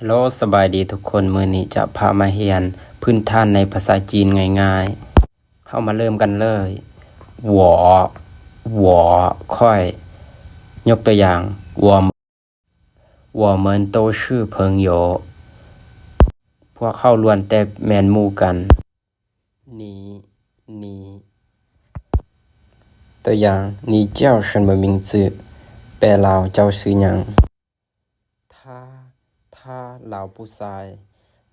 ฮัลโหลสบายดีทุกคนมื้อนี้จะพามาเรียนพื้นฐานในภาษาจีนง่ายๆเข้ามาเริ่มกันเลยหวอหวอค่อยยกตัวอย่าง我们都是朋友พวกเขาล้วนแต่แม่นหมู่กัน你ตัวอย่าง你叫什么名字แปลลาวเจ้าชื่อหยังถ้าลาวผู้ชาย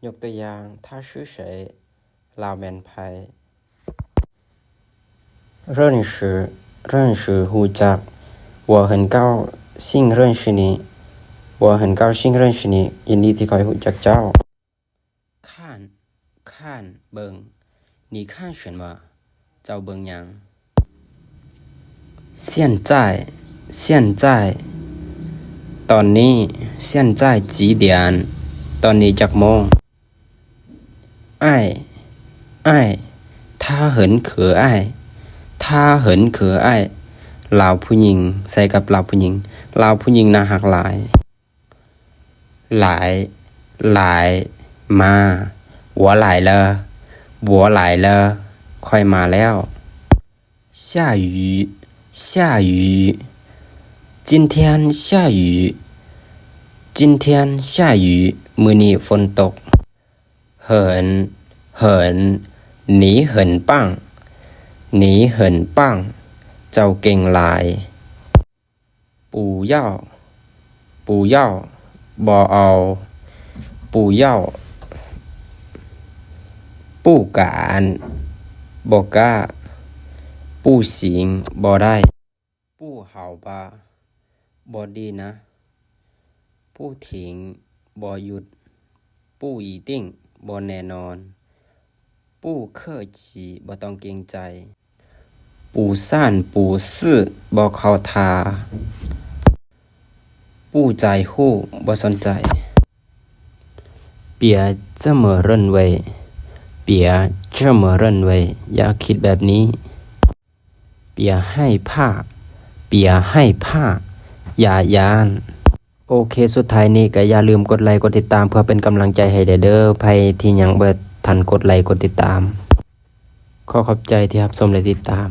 ยกตัวอย่าง他是谁ลาวแม่นไผ认识รู้จัก我很高兴认识你ยินดีที่คอยรู้จักเจ้า看เบิ่ง你看什么เจ้าเบิ่งหยัง现在ตอนนี้现在几点ตอนนี้จักโมง他很可爱ลาวผู้หญิงใส่กับลาวผู้หญิงน่ารักหลายมา我来了ค่อยมาแล้ว下雨今天下雨มื้อนี้ฝนตก很你很棒เจ้าเก่งหลาย不要บ่เอา不要不敢บ่กล้า不行บ่ได้不好吧บ่ดีนะ不停บ่หยุด不一定บ่แน่นอน不客气บ่ต้องเกรงใจ不三不四บ่เข้าท่า不在乎บ่สนใจ别这么认为อย่าคิดแบบนี้别害怕อย่าย้านโอเคสุดท้ายนี้ก็อย่าลืมกดไลค์กดติดตามเพื่อเป็นกำลังใจให้เด้อไผที่ยังบ่ทันกดไลค์กดติดตามขอขอบใจที่รับชมและติดตาม